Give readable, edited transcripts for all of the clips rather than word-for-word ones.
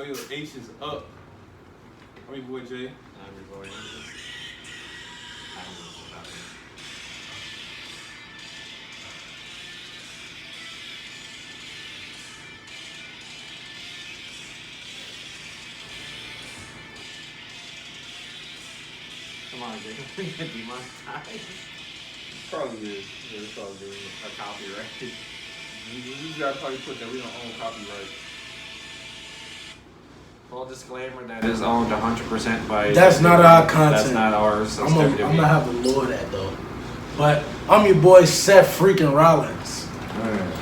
your H is up. I'm your boy Jay. I'm your boy. Come on, Jay. We get demonetized. Probably is. Yeah, it's probably is. A copyright. You gotta probably put that we don't own copyright. Full disclaimer that is owned 100% by. That's not our content. That's not ours. That's I'm gonna have to lower that though. But I'm your boy Seth freaking Rollins. Man.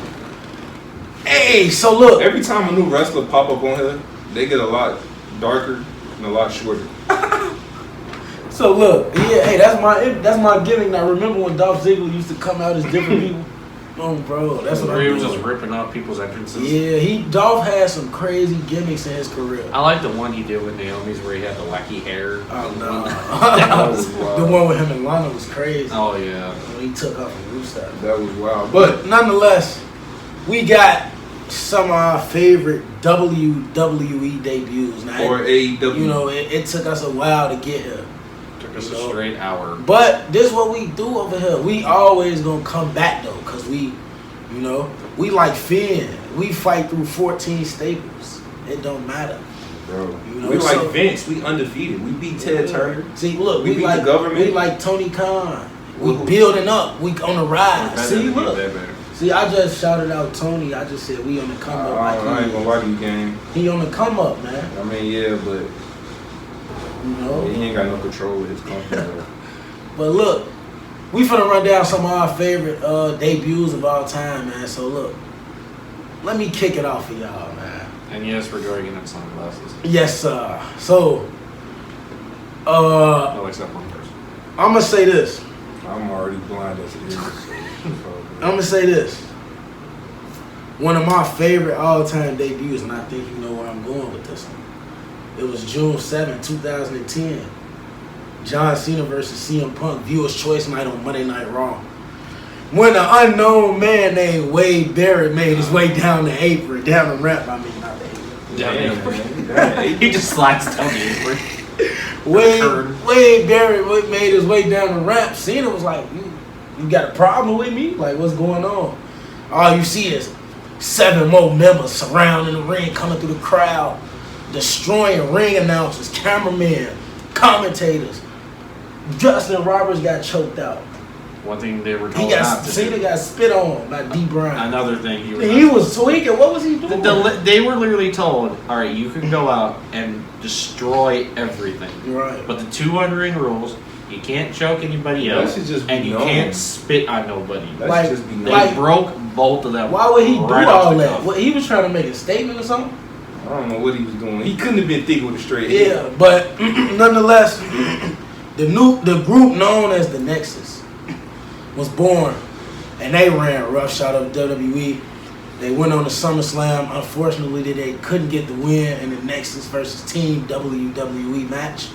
Hey, so look. Every time a new wrestler pop up on here, they get a lot darker and a lot shorter. So look, yeah, hey, that's my gimmick. Now remember when Dolph Ziggler used to come out as different people? Oh, bro, that's what He I'm was doing. just ripping up people's entrances. Yeah, Dolph had some crazy gimmicks in his career. I like the one he did with Naomi's where he had the wacky hair. Oh no, That was wild. the one with him and Lana was crazy. Oh yeah. When he took off a rooster. That was wild. But nonetheless, we got some of our favorite WWE debuts. Now, Or AEW. you know, it took us a while to get here. Took us a straight hour. But this is what we do over here. We always gonna come back though, cause we like Finn. We fight through 14 staples. It don't matter. Bro. You know, We like so- Vince. We undefeated. We beat Ted Turner. See, look, We we beat like the government. We like Tony Khan. We Woo. building up. We on the rise. Better See, than look. that, man. See, I just shouted out Tony. I just said we on the come up. I Like ain't gonna lie to you, gang. he on the come up, man. I mean, yeah, but You know. he ain't got no control with his company. Though. But look, we finna run down some of our favorite debuts of all time, man. So look, let me kick it off for y'all, man. And yes, we're going in sunglasses. Yes, sir. So, No, except one person. I'm gonna say this. I'm already blind as it is. I'm gonna say this. One of my favorite all-time debuts, and I think you know where I'm going with this one. It was June 7, 2010. John Cena versus CM Punk, Viewers' Choice Night on Monday Night Raw. When an unknown man named Wade Barrett made his way down the apron, down the ramp, I mean, not the apron. Damn. He just slides down the apron. Wade Barrett made his way down the ramp. Cena was like, you got a problem with me? Like, what's going on? All you see is 7 more members surrounding the ring, coming through the crowd, destroying ring announcers, cameramen, commentators. Justin Roberts got choked out. One thing they were He told got not to Cena do. got spit on by D. Bryan. Another thing He was tweaking. What was he doing? They were literally told, all right, you can go out and destroy everything. Right. But the 200 ring rules, you can't choke anybody That else, should just be and you known. can't spit on nobody. That Like- should just be They known. broke both of them. Why would he do right off all the that? cuff. What, he was trying to make a statement or something? I don't know what he was doing. He couldn't have been thinking with a straight head. Yeah, but nonetheless, the group known as the Nexus was born, and they ran roughshod of WWE. They went on to SummerSlam. Unfortunately, they couldn't get the win in the Nexus versus Team WWE match.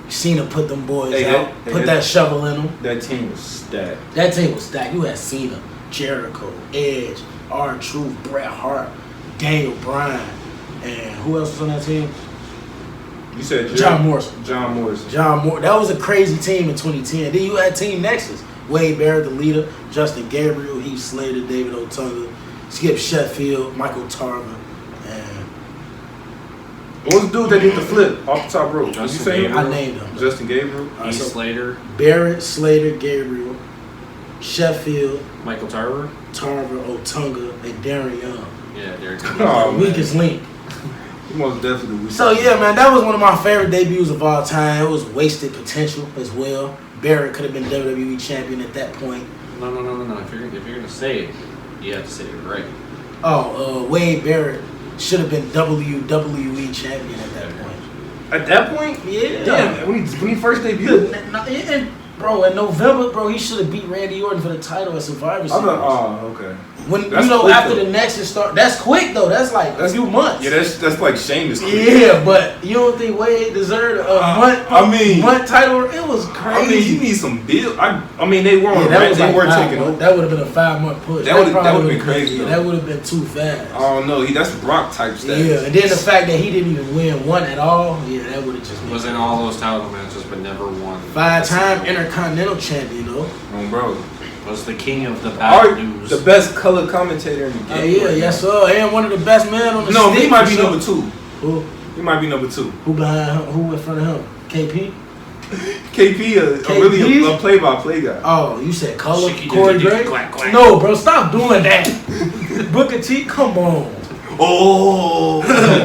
Cena put them boys out, put that shovel in them. That team was stacked. That team was stacked. You had Cena, Jericho, Edge, R-Truth, Bret Hart, Daniel Bryan, and who else was on that team? You said John Morrison. John Morrison. John Moore. That was a crazy team in 2010. Then you had Team Nexus. Wade Barrett, the leader. Justin Gabriel, Heath Slater, David Otunga, Skip Sheffield, Michael Tarver, and What was the dude that did the flip off the top rope? Did you Justin say him? Gabriel. I named them. Justin Gabriel. Uh, Heath so Slater, Barrett, Slater, Gabriel, Sheffield, Michael Tarver. Tarver, Otunga, and Darren Young. Yeah, Derek. Oh, man. Weakest link. He most definitely was. So yeah, man, that was one of my favorite debuts of all time. It was wasted potential as well. Barrett could have been WWE champion at that point. No. If you're gonna say it, you have to say it right. Wade Barrett should have been WWE champion at that point. At that point? Yeah. Damn, when he first debuted. Bro, in November, bro, he should have beat Randy Orton for the title at Survivor Series. Okay. When That's you know quick, after though. the Nexus start, that's quick though. That's like a few months. Yeah, that's like Sheamus. Yeah, but you don't think Wade deserved a month title? It was crazy. I mean, you need some build. I mean, they were on Yeah, that was they like were 5 taking months. over. That would have been a 5-month push. That would've probably been crazy, Yeah, though. that would have been too fast. I don't know. That's Brock type status. Yeah, and then the fact that he didn't even win one at all. Yeah, that would have just been Was in all those title matches, but never won. 5-time Intercontinental champion, though. Bro. Was the king of the bad news. The best color commentator in the Oh game. yeah, yes sir, and one of the best men on the No, stick. he might for be sure. number 2. Who? He might be number 2. Who behind him? Who in front of him? KP? KP, really a play-by-play guy. Oh, you said color? Shaky Corey doo-doo-doo, Gray? quack, quack. No, bro, stop doing that. Booker T, come on. Oh,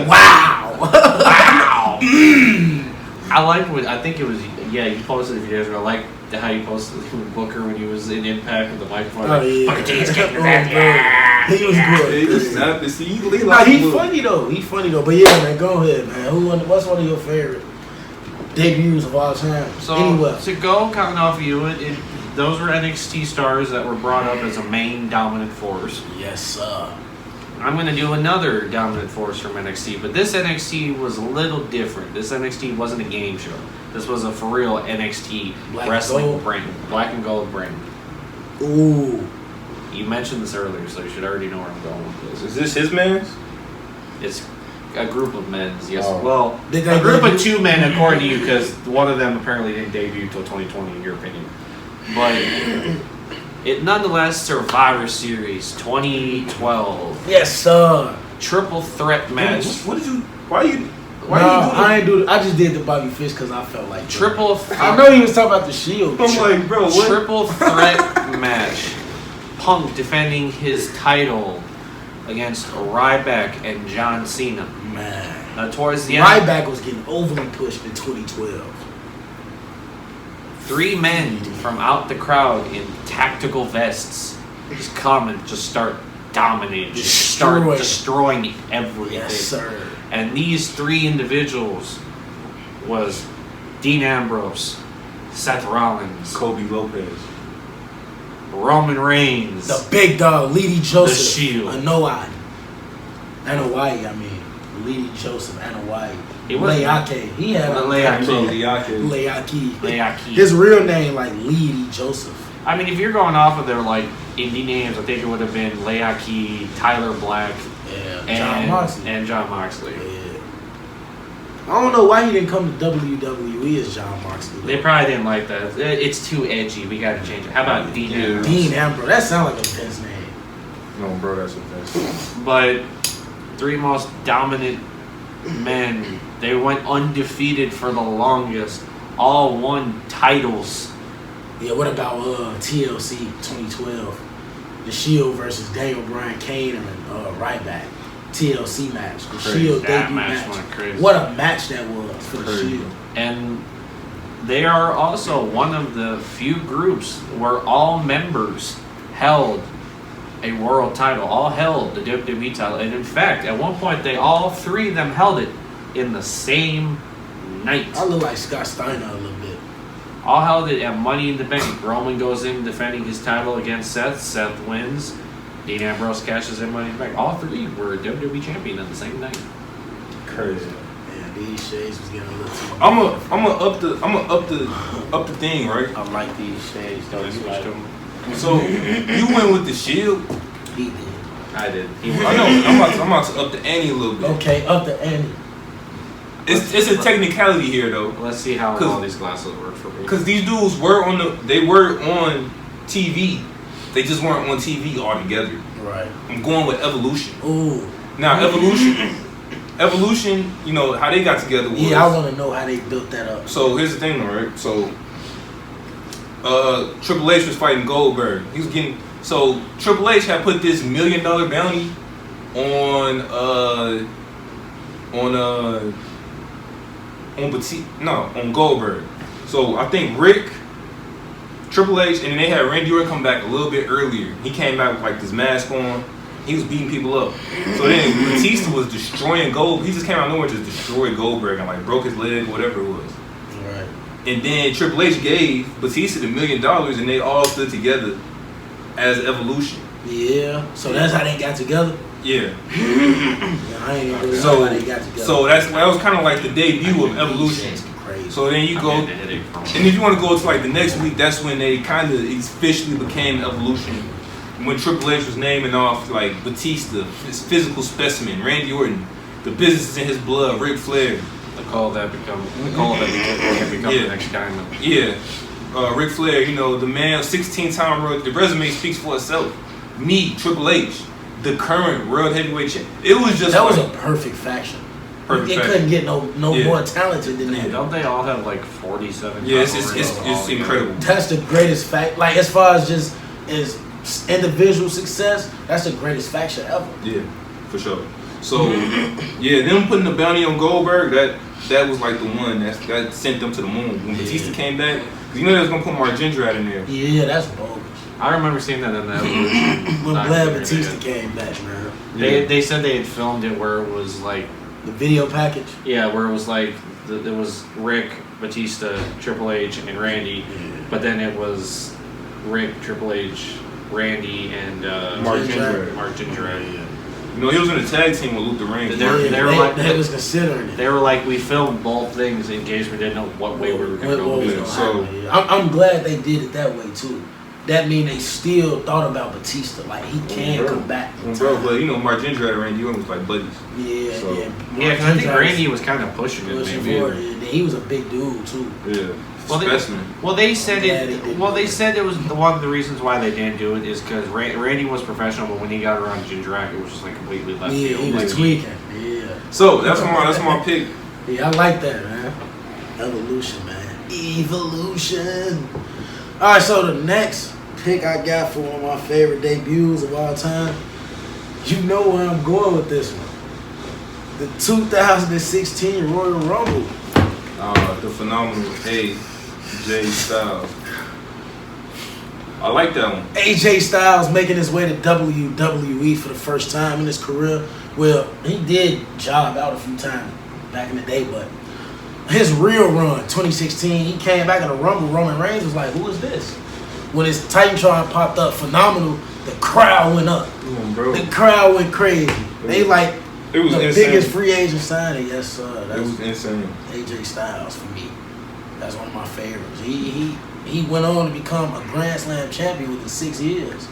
Wow. Wow. I like what I think it was. Yeah, you posted it a few days ago. I like how you posted with Booker when he was in Impact with the microphone. Oh, yeah. Booker T is kicking Oh, back. bro. Yeah. He was good. he was snapping. See, he Nah, like he funny though. He funny though. But yeah, man, go ahead, man. What's one of your favorite debuts of all time? So Anywhere. to go kind of off of you, those were NXT stars that were brought up as a main dominant force. Yes, sir. I'm going to do another dominant force from NXT, but this NXT was a little different. This NXT wasn't a game show. This was a for real NXT Black wrestling gold. brand, black and gold brand. Ooh. You mentioned this earlier, so you should already know where I'm going with this. Is this his man's? It's a group of men, yes. Oh. Well, Did they a group of debut? 2 men, according to you, because one of them apparently didn't debut until 2020, in your opinion. But it nonetheless, Survivor Series 2012 Yes, sir. triple threat match. What did you? Why you? No, I ain't do. I just did the Bobby Fish because I felt like Triple. I know he was talking about the Shield. I'm like, bro, what? Triple threat match. Punk defending his title against Ryback and John Cena. Man, Towards the end, Ryback was getting overly pushed in 2012. 3 men from out the crowd in tactical vests just come and just start dominating, just start destroying everything. Yes, sir. And these 3 individuals was Dean Ambrose, Seth Rollins, Kobe Lopez. Roman Reigns, The big dog, Lady Joseph. The Shield. Anoa'i. Anoa'i, I mean. Lady Joseph, Anoa'i. He wasn't- Leake. He had Leake. Leake. Leake. His real name, like Lady Joseph. I mean, if you're going off of their like indie names, I think it would have been Leaki, Tyler Black, Yeah. John Moxley. and John Moxley. Yeah. I don't know why he didn't come to WWE as John Moxley. They probably didn't like that. It's too edgy. We got to change it. How about Dean Ambrose? Dean Ambrose. That sounds like a Vince name. No, bro, that's offensive. But 3 most dominant men. They went undefeated for the longest. All won titles. Yeah, what about TLC 2012? The Shield versus Daniel Bryan, Kane, and Ryback. TLC match. The Crazy. Shield That debut match match. went crazy. What a match that was for the Crazy. Shield. And they are also one of the few groups where all members held a world title. All held the WWE title. And in fact, at one point, all 3 of them held it in the same night. I look like Scott Steiner a little bit. All held it at Money in the Bank. Roman goes in defending his title against Seth. Seth wins. Dean Ambrose cashes in Money in the Bank. All 3 were WWE champion at the same night. Crazy. Yeah, these shades was getting a little too. I'm gonna up the thing, right? I like these shades though. That's You what like you them. So you went with the Shield. He did. I did. I know. I'm about to up the ante a little bit. Okay, up the ante. It's a technicality here though, Let's see how all these glasses work for me. because these dudes were on TV. They just weren't on TV altogether. Right. I'm going with Evolution. Ooh. Now Evolution, you know how they got together was. Yeah, I want to know how they built that up. So here's the thing, though, right? So, Triple H was fighting Goldberg. He was getting. So Triple H had put this $1 million bounty on Goldberg. So I think Rick, Triple H, and then they had Randy Orton come back a little bit earlier. He came back with like this mask on. He was beating people up. So then Batista was destroying Goldberg. He just came out of nowhere and just destroyed Goldberg and like broke his leg, whatever it was. Right. And then Triple H gave Batista $1 million, and they all stood together as Evolution. Yeah. So that's how they got together. Yeah. Yeah, I ain't even really know So, how they got together. so that was kind of like the debut of Evolution. That's crazy. So then you I'm go, getting a headache from and if you want to go to like the next week, that's when they kind of officially became Evolution. When Triple H was naming off like Batista, his physical specimen, Randy Orton, the business is in his blood, Ric Flair. the call that can become Yeah. the next diamond. Yeah, Ric Flair, you know, the man, 16-time world, the resume speaks for itself. Me, Triple H, the current world heavyweight champ. It was just that was like, a perfect faction. Perfect it faction. couldn't get no Yeah. more talented than that. Don't they all have like 47? yeah, it's titles all together? incredible. That's the greatest fact. Like as far as just as individual success, that's the greatest faction ever. Yeah, for sure. So, yeah, them putting the bounty on Goldberg, that was like the one that sent them to the moon. When Batista came back, 'cause you know they was gonna put Mark Gingerat in there. Yeah, that's bogus. I remember seeing that in the Evolution. I'm glad documentary Batista they came back, man. had. They said they had filmed it where it was like, The video package. yeah, where it was like, it was Rick, Batista, Triple H, and Randy, but then it was Rick, Triple H, Randy, and Mark Gingerat. Gingerat. Mark Gingerat. You know, he was in a tag team with Luther Reigns. They were They was considering it. They were like, we filmed both things in case we didn't know what way we were going to go What with was it. gonna So- happen, yeah. I'm glad they did it that way too. That mean they still thought about Batista, like he can bro. come back. in Bro, time. but you know, Mark Gingerat and Randy Orton was like buddies. Yeah, So- yeah. Yeah, 'cause I think Gingerat Randy was kind of pushing it, pushing maybe. for it. Yeah, he was a big dude too. Yeah. Well, Specimen. they said Yeah, they it. did. Well, they said it was one of the reasons why they didn't do it is because Randy was professional, but when he got around Gingerat, it was just like completely left Yeah, field. he Like, was tweaking. Yeah. So that's my pick. Yeah, I like that, man. Evolution, man. Evolution. All right, so the next pick I got for one of my favorite debuts of all time, you know where I'm going with this one. The 2016 Royal Rumble. The phenomenal AJ Styles. I like that one. AJ Styles making his way to WWE for the first time in his career. Well, he did job out a few times back in the day, but his real run, 2016, he came back in the Rumble. Roman Reigns was like, who is this? When his Titantron popped up, phenomenal, the crowd went up. Come on, bro. The crowd went crazy. They like It was the insane. biggest free agent signing. Yes, sir. It That's was insane. AJ Styles for me. That's one of my favorites. He went on to become a Grand Slam champion within 6 years.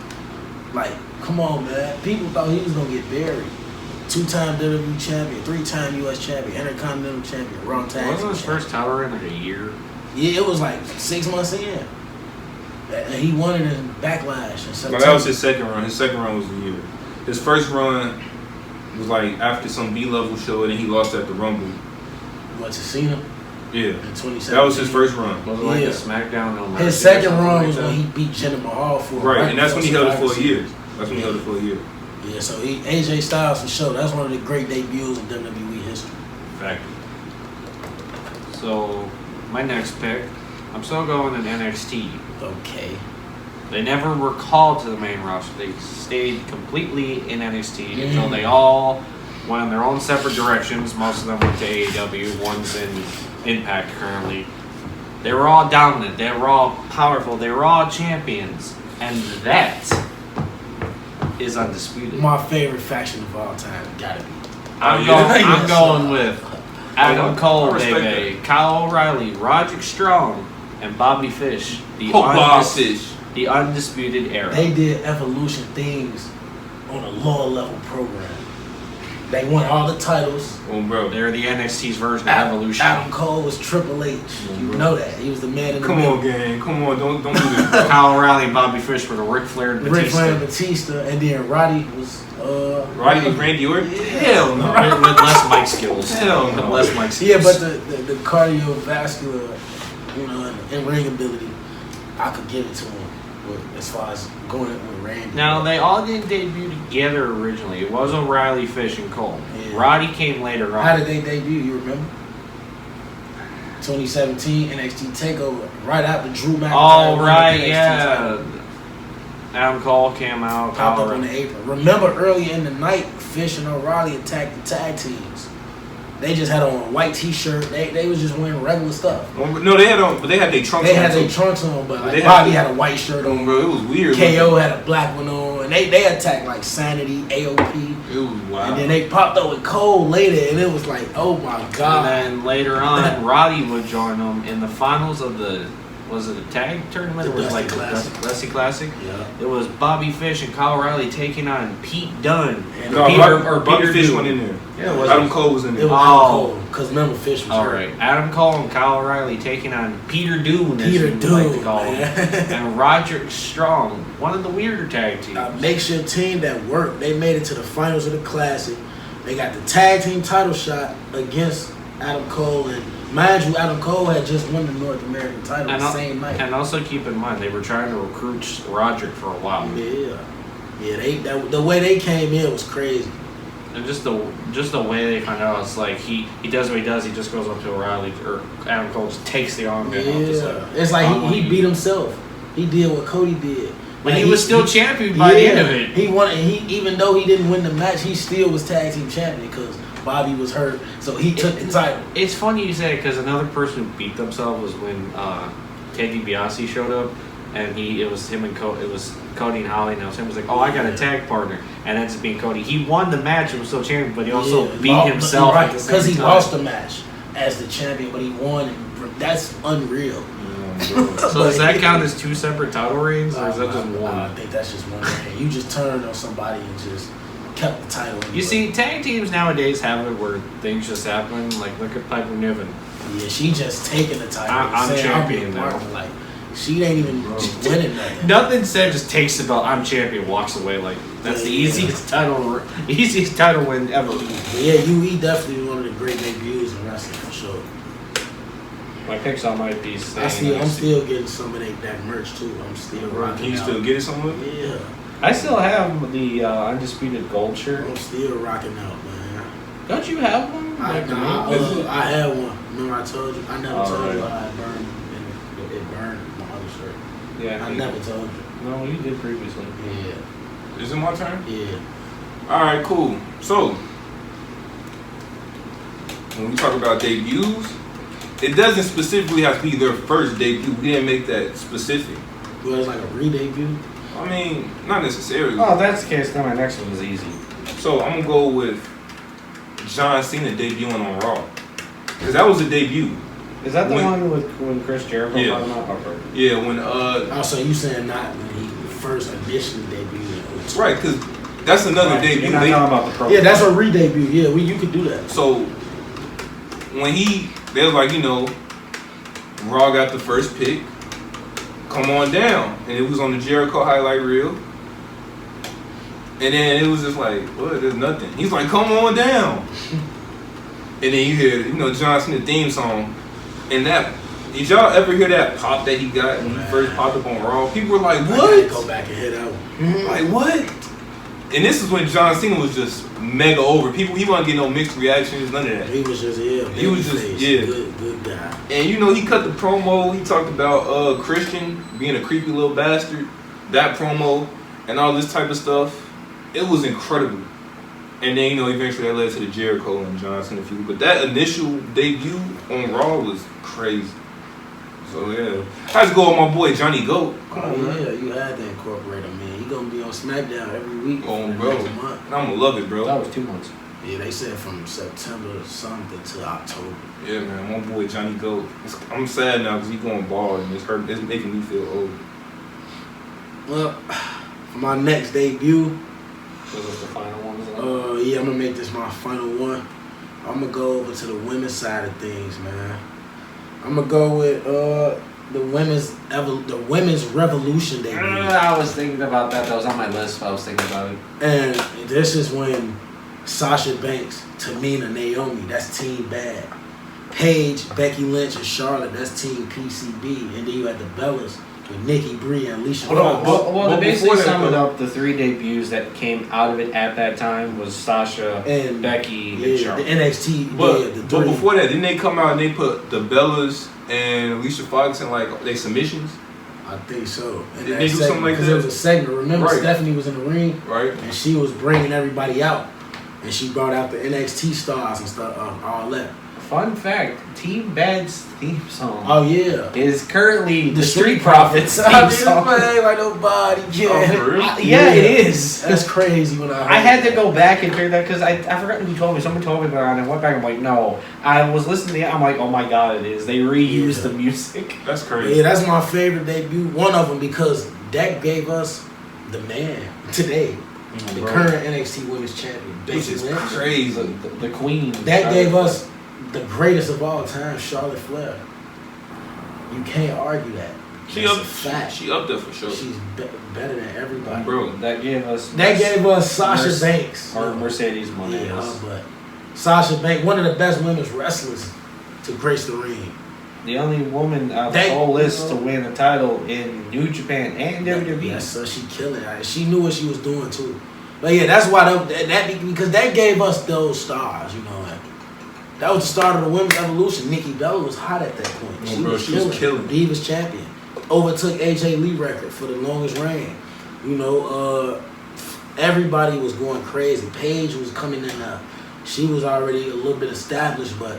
Like, come on, man. People thought he was gonna get buried. 2-time WWE champion, 3-time US champion, Intercontinental champion, Raw Tag wasn't Team his champion. first title in like a year? Yeah, it was like 6 months in. And he won it in Backlash in No, September. that was his second run. His second run was a year. His first run was like after some B-level show, and then he lost at the Rumble. Went to Cena Yeah, in 2017. that was his first run. Was it like Yeah. a SmackDown? No Mercy His or second something run like was that? when he beat Jinder Mahal for Right, and that's when he held it for a Survivor year. Series. That's when he held it for a year. Yeah, so AJ Styles for sure. That's one of the great debuts in WWE history. Fact. So, my next pick, I'm still going in NXT. Okay. They never were called to the main roster. They stayed completely in NXT until they all went in their own separate directions. Most of them went to AEW. One's in Impact currently. They were all dominant. They were all powerful. They were all champions. And that is undisputed. My favorite faction of all time. Gotta be. I'm yeah. going with Adam Cole, I respect baby, Kyle O'Reilly, Roderick Strong, and Bobby Fish. The undisputed era. They did Evolution things on a lower level program. They won all the titles. Oh, bro. They're the NXT's version of Adam Evolution. Cole was Triple H. You know that. He was the man in the Come middle. on, gang. Come on. Don't do this, bro. Kyle O'Reilly and Bobby Fish were the Ric Flair and Ric Flair and Batista. Batista, and then Roddy was Roddy and Randy Orton? Yeah. Hell no. With less mic skills. Hell With no. less mic skills. Yeah, but the cardiovascular, and ring ability, I could give it to him. As far as going with Randy. Now, they all didn't debut together originally. It was O'Reilly, Fish, and Cole. Yeah. Roddy came later on. How did they debut? You remember? 2017 NXT Takeover, right after Drew McIntyre. Oh, won the right, NXT yeah. title. Adam Cole came out. Popped Kyle up on the apron. Remember earlier in the night, Fish and O'Reilly attacked the tag teams. They just had on a white T-shirt. They was just wearing regular stuff. No, they had on, but they had their trunks They on. had their too. trunks on, but like They Bobby had a white shirt on. Bro, it was weird. KO had a black one on, and they attacked like Sanity, AOP, It was wild. and then they popped up with Cole later, and it was like, oh my god. And then later on, Roddy would join them in the finals of the, was it a tag tournament? The It was Dusty like Classic. the Dusty Classic. Yeah. It was Bobby Fish and Kyle O'Reilly taking on Pete Dunne. And No, Bobby Fish Dunne. went in there. Yeah, it was Adam Cole was in It there. was Oh. Cole, because remember Fish was All hurt. right, Adam Cole and Kyle O'Reilly taking on Peter Dune, as Peter you like to Dune, call him, man. and Roderick Strong, one of the weirder tag teams. Makes your team that worked. They made it to the finals of the Classic. They got the tag team title shot against Adam Cole, and mind you, Adam Cole had just won the North American title the same night. And also keep in mind, they were trying to recruit Roderick for a while. Yeah. The way they came in was crazy. And just the way they find out, it's like he does what he does. He just goes up to O'Reilly or Adam Cole, just takes the arm. Yeah, Just it's like he beat himself. He did what Cody did. But Like, he was still champion by the end of it. He won. Even though he didn't win the match, he still was tag team champion because Bobby was hurt, so he took the title. It's funny you say it because another person who beat themselves was when Ted DiBiase showed up, and it was him and Cody. It was Cody and Holly, and him was like, "Oh, I got a tag partner," and that's being Cody. He won the match and was still champion, but he also beat himself right at the same because he time. lost the match as the champion, but he won. And that's unreal. So does that count as two separate title reigns, or is that just one? I think that's just one reign. You just turned on somebody and just kept the title. You see, tag teams nowadays have it where things just happen. Like, look at Piper Niven. Yeah, she just taking the title. I'm saying, champion being now. partner. Like, she ain't even winning nothing. Nothing said, just takes the belt. I'm champion, walks away. Like, that's the Yeah. easiest title win ever. Yeah, he definitely one of the great debuts in wrestling for sure. My picks on my piece. I'm still getting some of that merch too. I'm still rocking. Can you out. still get it somewhere? Yeah, I still have the Undisputed Gold shirt. I'm still rocking out, man. Don't you have one? I had one. Remember I told you? I never Oh, told you right. how it burned. And it burned my other shirt. Yeah, I never told you. No, you did previously. Yeah, Is it my turn? yeah. All right, cool. So when we talk about debuts, it doesn't specifically have to be their first debut. We didn't make that specific. Well, it's like a re-debut. I mean, not necessarily. Oh, if that's the case, then my next one is easy. So I'm gonna go with John Cena debuting on Raw, because that was a debut. Is that the When- one with when Chris Jericho Yeah. brought him out? Okay. Yeah, when Oh, so you saying not when he first initially debuted? that's right, because that's another Right, debut. You're not They- talking about the pro. Yeah, that's a re-debut. Yeah, you could do that. So when they was like, Raw got the first pick. Come on down, and it was on the Jericho highlight reel. And then it was just like, what? There's nothing. He's like, come on down. And then you hear, John Cena theme song. And that, did y'all ever hear that pop that he got when he first popped up on Raw? People were like, I gotta go what? back and hit that one. Like, what? And this is when John Cena was just mega over. He wasn't getting no mixed reactions, none of that. He was just He was just- babyface. yeah. good guy. And he cut the promo. He talked about Christian being a creepy little bastard. That promo and all this type of stuff. It was incredible. And then eventually that led to the Jericho and John Cena feud. But that initial debut on Raw was crazy. So yeah, I had to go with my boy Johnny Goat. Come on, man. Yeah, you had to incorporate him, man. He gonna be on SmackDown every week. Oh, for the bro. next month. I'm gonna love it, bro. That was 2 months. Yeah, they said from September something to October. Yeah, man, my boy Johnny Goat. I'm sad now because he's going bald and it's making me feel old. Well, for my next debut, Was this the final one? Isn't it? yeah, I'm gonna make this my final one. I'm gonna go over to the women's side of things, man. I'm gonna go with the women's revolution debut. I was thinking about that. That was on my list. I was thinking about it. And this is when Sasha Banks, Tamina, Naomi, that's Team Bad. Paige, Becky Lynch, and Charlotte, that's Team PCB. And then you had the Bellas with Nikki, Brie, and Alicia Hold on, Fox. Well, to But basically before that, sum it though- up, the 3 debuts that came out of it at that time was Sasha, And Becky, and yeah, the Charlotte. NXT, But, yeah, the but three. before that, didn't they come out and they put the Bellas and Alicia Fox in they submissions, I think so. And Did that they do something segment, like because that? it was a segment. Remember, Right. Stephanie was in the ring right? and she was bringing everybody out. and she brought out the NXT stars and stuff, all that. Fun fact: Team Bad's theme song Oh yeah, is currently the Street Profits I theme didn't song. play like nobody. Oh, Yeah, for real? Yeah, it is. That's crazy. When I I had to go back and figure that because I forgot who told me. Someone told me about it, and I went back. I'm like, no. I was listening to it. I'm like, oh my god, it is. They reused Yeah. the music. That's crazy. Yeah, that's my favorite debut. One of them because that gave us the man today, the Bro. current NXT Women's Champion, Which Becky is Lynch. crazy. The queen. That gave us the greatest of all time, Charlotte Flair. You can't argue that. She That's up, a fact. she up there for sure. She's better than everybody. Bro, That gave us. That gave us Sasha Merce- Banks. or Mercedes Moné. Yeah, but Sasha Banks, one of the best women's wrestlers to grace the ring. The only woman out of That- the whole list to win a title in New Japan and WWE. Yes, so she killing it. She knew what she was doing too. But yeah, that's why because that gave us those stars, you know. That was the start of the women's evolution. Nikki Bella was hot at that point. Oh, bro, she was killing. Divas champion. Overtook AJ Lee record for the longest reign. You know, everybody was going crazy. Paige was coming in. She was already a little bit established, but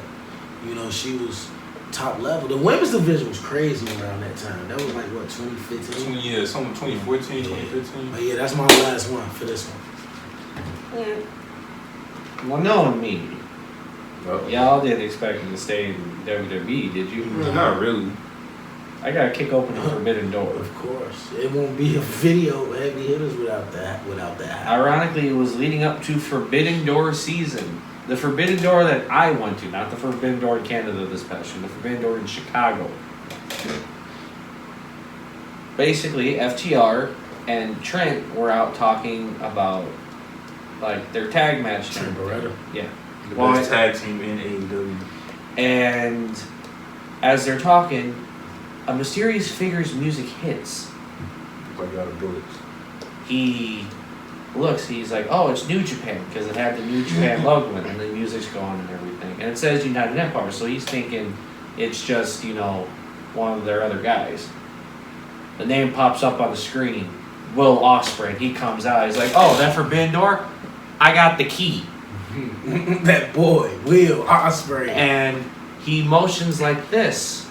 you know she was top level. The women's division was crazy around that time. That was like what 2015. yeah, something 2014, Yeah. 2015. But yeah, that's my last one for this one. Well, knowing me, Oh. y'all didn't expect me to stay in WWE, did you? Not really. I gotta kick open the forbidden door. Of course, it won't be a video of heavy hitters without that. Ironically, it was leading up to Forbidden Door season. The Forbidden Door that I went to, not the Forbidden Door in Canada this past year, the Forbidden Door in Chicago. Basically, FTR and Trent were out talking about like their tag match. Trent Beretta. Yeah. The Well, best tag team in AEW. And as they're talking, a mysterious figure's music hits. Like out of bullets. He looks, he's like, oh, it's New Japan, because it had the New Japan logo in it, and the music's going and everything. And it says United Empire, so he's thinking it's just, you know, one of their other guys. The name pops up on the screen, Will Ospreay. He comes out, he's like, oh, that Forbidden Door? I got the key. That boy, Will Ospreay. And he motions like this.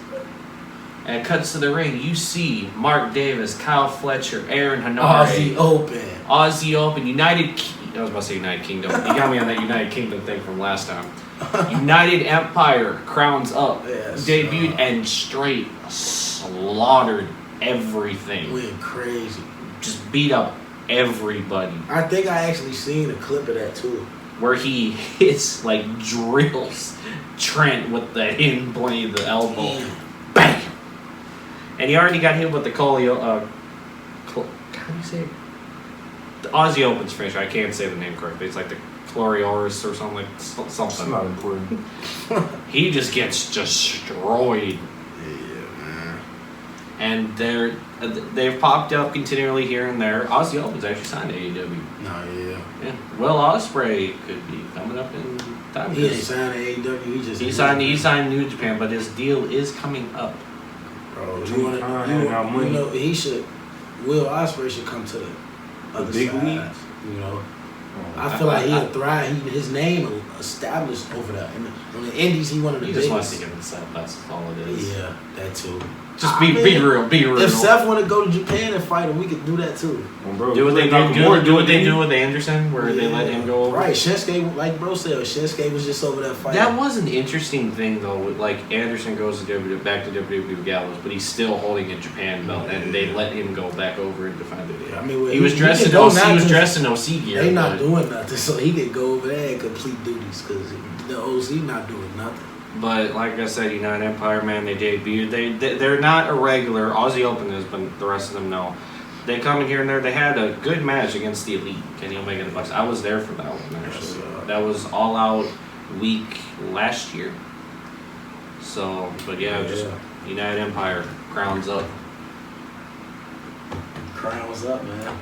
And it cuts to the ring. You see Mark Davis, Kyle Fletcher, Aaron Hanare. Aussie Open. Aussie Open, I was about to say United Kingdom. You got me on that United Kingdom thing from last time. United Empire, crowns up, Yes, debuted and straight slaughtered everything. Went crazy. Just beat up everybody. I think I actually seen a clip of that too. Where he hits, like, drills Trent with the in blade, the elbow. Damn. Bang! And he already got hit with the how do you say it? The Aussie Open's finisher. I can't say the name correctly. It's like the Glorioris or something. It's Something. not important. He just gets destroyed. Yeah, man. And they've popped up continually here and there. Aussie Open's actually signed to AEW. No, yeah. Yeah. Will Ospreay could be coming up in time. He ain't signed to AEW. He He signed New Japan, but his deal is coming up. Bro, money. you know, he should. Will Ospreay should come to the other big side. leagues? You know, I feel like he'll thrive. His name established over there. On the Indies, he one of the He biggest. just wants to get himself. That's all it is. Yeah, that too. Just I be mean, real. Be real. If Seth want to go to Japan and fight him, we could do that too. Well, bro, do what they do what they do with Anderson, where they let him go over. Right, Shinsuke, like bro said, Shinsuke was just over there fighting. That was an interesting thing though. With like Anderson goes to back to WWE with Gallows, but he's still holding a Japan belt, and they let him go back over and defend it. I mean, He was dressed in can go OC. now He was 'cause dressed in OC gear. They not but- doing nothing, so he could go over there and complete duties because the OC not doing nothing. But like I said, United Empire, man, they debuted. They're not a regular. Aussie Open is, but the rest of them no. They come in here and there. They had a good match against the Elite, Kenny Omega and the Bucks. I was there for that one actually. Yes, sir. That was All Out week last year. So, but yeah, just United Empire crowns up. Crowns up, man.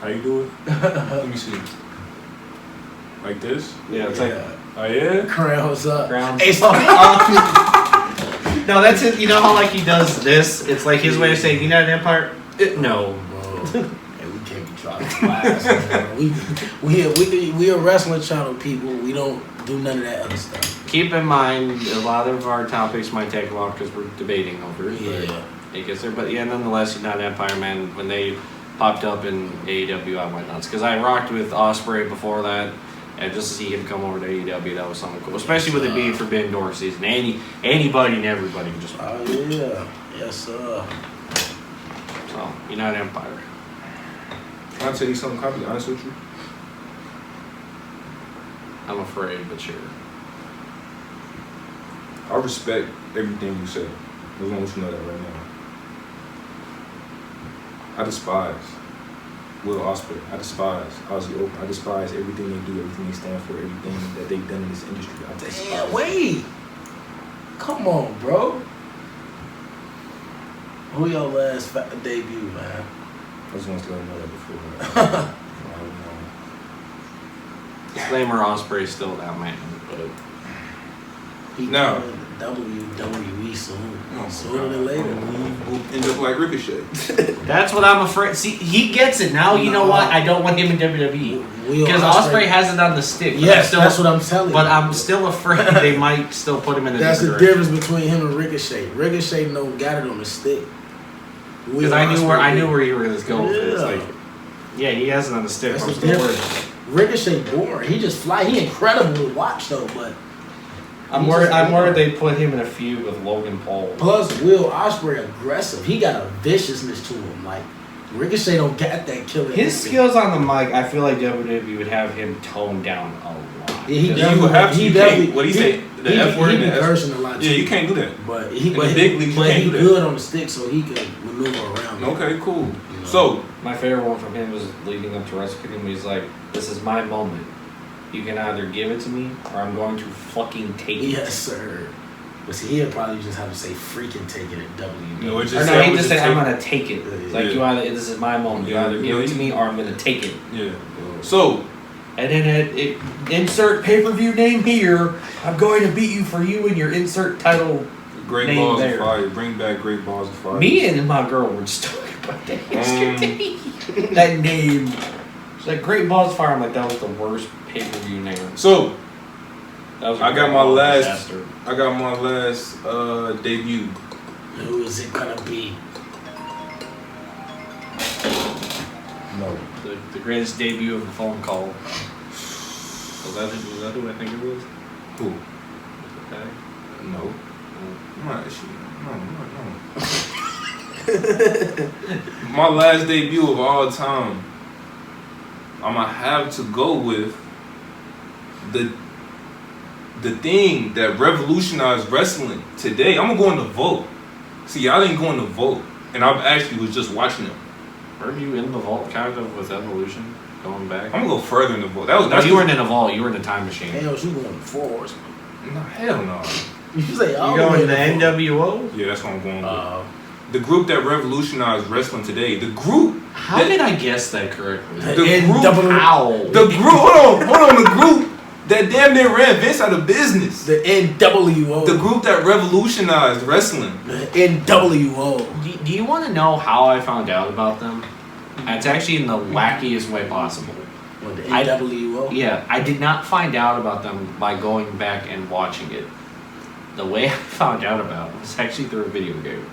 How you do it? Let me see. Like this? Yeah, it's like Oh yeah? Crowns up. crowns. Hey, so, No, that's it. You know how like he does this? It's like his way of saying United Empire. No. bro, hey, we can't be Try to blast, man. We a wrestling channel, people. We don't do none of that other stuff. Keep in mind, a lot of our topics might take a while because we're debating over it. Yeah. But yeah, nonetheless, United Empire, man, when they popped up in AEW, I went nuts. Because I rocked with Ospreay before that, and just to see him come over to AEW, that was something cool. Especially with it being Forbidden Door season. Anybody and everybody can just... Oh, yeah. Yes, sir. So, United Empire. Can I tell you something? Can I be honest with you? I'm afraid, but sure. I respect everything you said. I just want you to know that right now. I despise Will Ospreay. I despise Aussie Open. I despise everything they do, everything they stand for, everything that they've done in this industry. I despise Damn, wait. Come on, bro. Who your last debut, man? I just want to let them know that before. Disclaimer, Ospreay's still that man, but... He No. coming to WWE soon. Oh, Sooner than later. We'll end up like Ricochet. That's what I'm afraid. See, he gets it now. You know what? I don't want him in WWE because Ospreay has it on the stick. Yes, that's what I'm telling you. But I'm still afraid they might still put him in a That's the different direction. difference between him and Ricochet. Ricochet no got it on the stick. Because I knew where you were going to go with it. It's Yeah. like, yeah, he has it on the stick. That's I'm the still worried. difference. Ricochet boring. He just fly. He incredible to watch though, but I'm worried they put him in a feud with Logan Paul. plus Will Ospreay aggressive. He got a viciousness to him. Like Ricochet don't get that killer. His instinct. skills on the mic, I feel like WWE would have him toned down a lot. Yeah, he You definitely. would have to. He You definitely. can't. What do you say? The he, F word He and be the F. cursing a lot. Yeah, too. you can't do that. But he, In the big leagues, you but can't he do that. good on the stick, so he can maneuver around. it. Okay, cool. You know? So, My favorite one from him was leading up to Wrestle Kingdom. He's like, "This is my moment. You can either give it to me, or I'm going to fucking take it." Yes, sir. But see, he'll probably just have to say freaking take it at WWE. No, it's Or just no, say, he I'm just just said, "I'm take- gonna take it." It's like Yeah. you either, this is my moment. You Yeah. either give it to me, or I'm gonna take it. yeah. So, And then it insert pay-per-view name here. I'm going to beat you for you and your insert title. Great Name Balls there. of Fire. Bring back Great Balls of Fire. Me and my girl were just talking about that yesterday. That name. She's like, Great Balls of Fire. I'm like, that was the worst pay-per-view name. So, That was a I got Great my Balls last- disaster. I got my last debut. Who is it gonna be? No. The greatest debut of the phone call. Was that who I think it was? Who? Okay. No. I'm not actually. No. My last debut of all time. I'm gonna have to go with the thing that revolutionized wrestling today. I'm gonna go in the vote. See, y'all didn't go in the vote, and I actually was just watching them. Weren't you in the vault kind of with Evolution going back? I'm gonna go further in the vote. That was No, you weren't in a vault. You were in a time machine. Hell, you going forwards? No, hell no. You say You all going the the way to NWO? Yeah, that's what I'm going with. Uh, The group that revolutionized wrestling today. The group. How that- did I guess that correctly? The group. How? The group. Hold on. The group that damn near ran Vince out of business. the NWO. The group that revolutionized wrestling. The NWO. Do you want to know how I found out about them? It's actually in the wackiest way possible. What, the I- NWO? Yeah, I did not find out about them by going back and watching it. The way I found out about it was actually through a video game.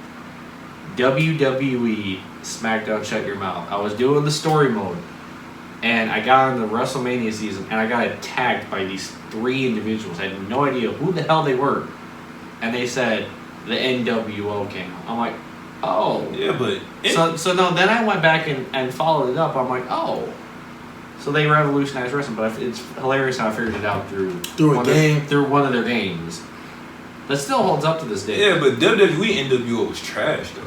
WWE SmackDown Shut Your Mouth. I was doing the story mode, and I got on the WrestleMania season, and I got attacked by these three individuals. I had no idea who the hell they were. And they said, the NWO came out. I'm like, oh. Yeah, but So no, then I went back and followed it up. I'm like, oh. So they revolutionized wrestling, but it's hilarious how I figured it out through Through a one game? through one of their games. That still holds up to this day. yeah, but WWE NWO was trash though.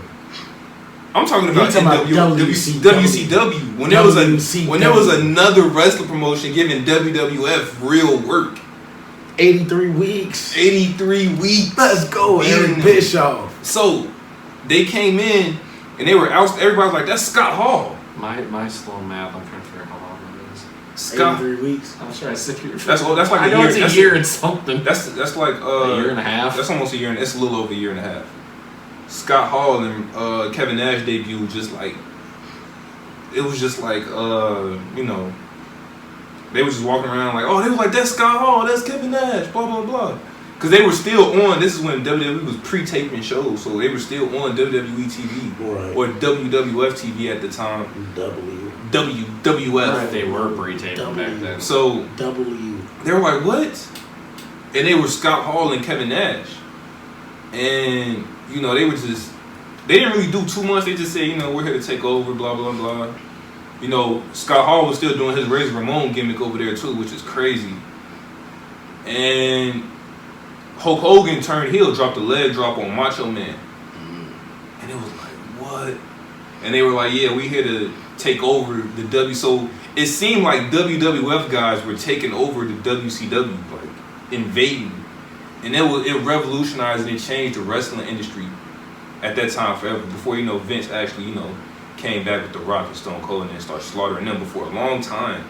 I'm talking about talking about WCW when there was WCW. when there was another wrestling promotion giving WWF real work. 83 weeks. 83 weeks. Let's go, beating Eric them. Bischoff. So they came in and they were out. Everybody was like, "That's Scott Hall." My slow math, I'm trying to figure out how long it is. Scott. 83 weeks. I'm sure I sit here. That's like I a know year. it's a That's year and something. That's like A year and a half. That's almost a year. It's a little over a year and a half. Scott Hall and Kevin Nash debuted just like it was just like, you know, they was just walking around like, oh, they was like, that's Scott Hall, that's Kevin Nash, blah, blah, blah. Because they were still on, this is when WWE was pre-taping shows, so they were still on WWE TV, Right. or WWF TV at the time. WWF. Right, they were pre-taping back then. So W. they were like, what? And they were Scott Hall and Kevin Nash. And, you know, they didn't really do too much. They just said, you know, we're here to take over, blah, blah, blah. You know, Scott Hall was still doing his Razor Ramon gimmick over there too, which is crazy. And Hulk Hogan turned heel, dropped a leg drop on Macho Man. And it was like, what? And they were like, yeah, we here to take over the W. So it seemed like WWF guys were taking over the WCW, like invading. And it revolutionized and it changed the wrestling industry at that time forever. Before, you know, Vince actually, you know, came back with The Rock and Stone Cold and then started slaughtering them. But for a long time,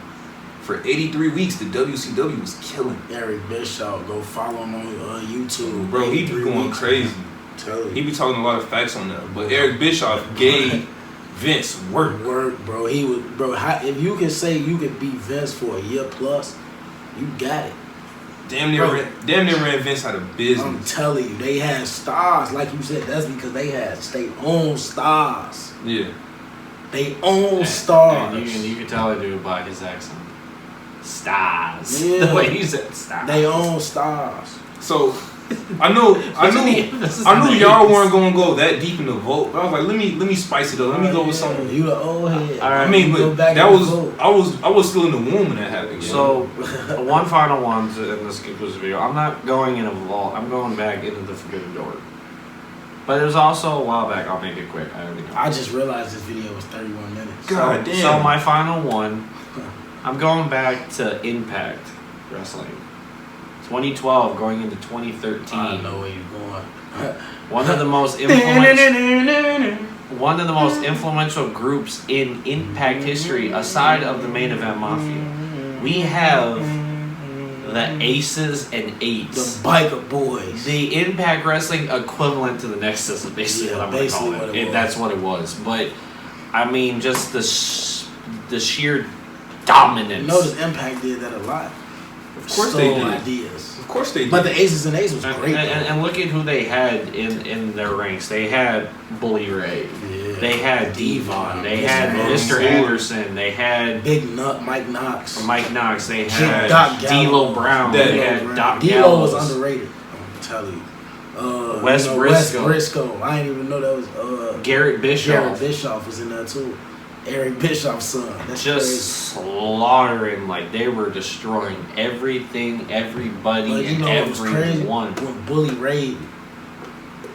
for 83 weeks, the WCW was killing. Eric Bischoff, go follow him on YouTube. Bro, he be going crazy. Tell He you. be talking a lot of facts on that. But Eric Bischoff gave Vince work. Bro. He was, bro. If you can say you could beat Vince for a year plus, you got it. Damn near ran Vince out of I'm business. telling you, they had stars, like you said. That's because they had state owned stars. Yeah. They own And stars. you can tell it dude by his accent. Stars. Yeah. The way he said stars. They own stars. So I knew y'all weren't gonna go that deep in the vote. But I was like, let me spice it up. Let me go with something. You the old head. All right. I mean, Go but back that and was vote. I was still in the womb when that happened. So, one final one in this conclusive video. I'm not going in a vault. I'm going back into the Forbidden Door. But it was also a while back. I'll make it quick. I already know. I just realized this video was 31 minutes. God damn. So my final one, I'm going back to Impact Wrestling. 2012 going into 2013. I know where you're going. One of the most influential groups in Impact history, aside of the Main Event Mafia. We have the Aces and The Eights. Biker Boys. The Impact Wrestling equivalent to the Nexus is basically Yeah, what I'm going to basically call what it. it was. That's what it was. But, I mean, just the sheer dominance. Notice Impact did that a lot. Of course they Stole did. ideas. Of course they did. But the Aces and Eights was And, great. and look at who they had in their ranks. They had Bully Ray. Yeah. They had Devon. They Mr. had Anderson. Mr. Anderson. They had Big Nut, Mike Knox. Mike Knox. They Doc had Gallows. D'Lo Brown. That- They had Doc D'Lo was Gallows. underrated. I'm telling you. Wes Briscoe. Wes Briscoe. I didn't even know that was Garrett Bischoff. Garrett Bischoff was in there too. Eric Bischoff's son. That's Just crazy. slaughtering, like they were destroying everything, everybody, But you and know what was crazy? everyone. When Bully Ray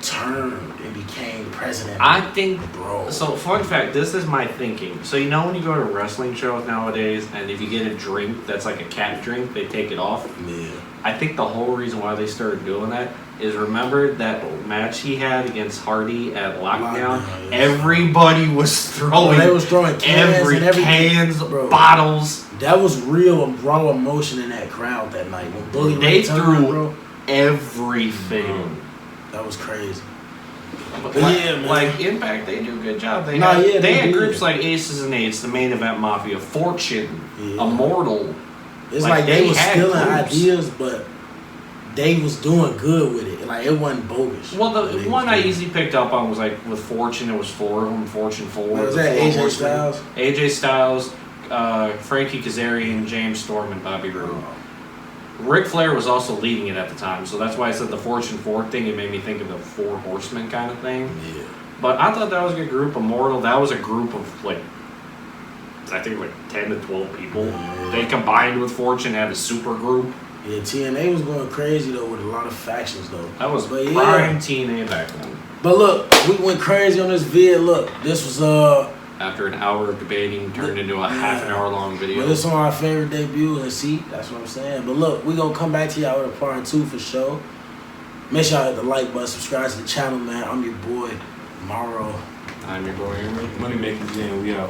turned and became president. I think bro. so. Fun fact: this is my thinking. So you know when you go to wrestling shows nowadays, and if you get a drink that's like a cat drink, they take it off. Yeah. I think the whole reason why they started doing that is remember that match he had against Hardy at Lockdown. Lockdown, yes. Everybody was throwing. They was throwing cans every and everything. cans, Bro. bottles. That was real raw emotion in that crowd that night. When Bully They Ray turned, threw bro, everything. that was crazy. But But like, yeah, man. like Impact, they do a good job. They Nah, had, yeah, they had did. groups like Aces and Eights, the Main Event Mafia, Fortune, Yeah. Immortal. It's Like, like, they they was had stealing groups. ideas, but they was doing good with it. Like it wasn't bogus. Well, They the was one I doing- easily picked up on was like with Fortune. It was 4 of them. Fortune 4. Was the that four AJ horsemen. Styles? AJ Styles, Frankie Kazarian, James Storm, and Bobby Roode. Ric Flair was also leading it at the time, so that's why I said the Fortune 4 thing. It made me think of the 4 Horsemen kind of thing. Yeah. But I thought that was a good group. Immortal, that was a group of like, I think like 10 to 12 people. Yeah. They combined with Fortune, had a super group. Yeah, TNA was going crazy though with a lot of factions though. That was But yeah. prime TNA back then. But look, we went crazy on this vid. Look, this was After an hour of debating, turned into a half an hour long video. well, this one of our favorite debuts, and see, that's what I'm saying. But look, we gonna come back to y'all with a part 2 for sure. Make sure y'all hit the like button, subscribe to the channel, man. I'm your boy, Morrow. I'm your boy, Emery. Money makers, yeah, we out.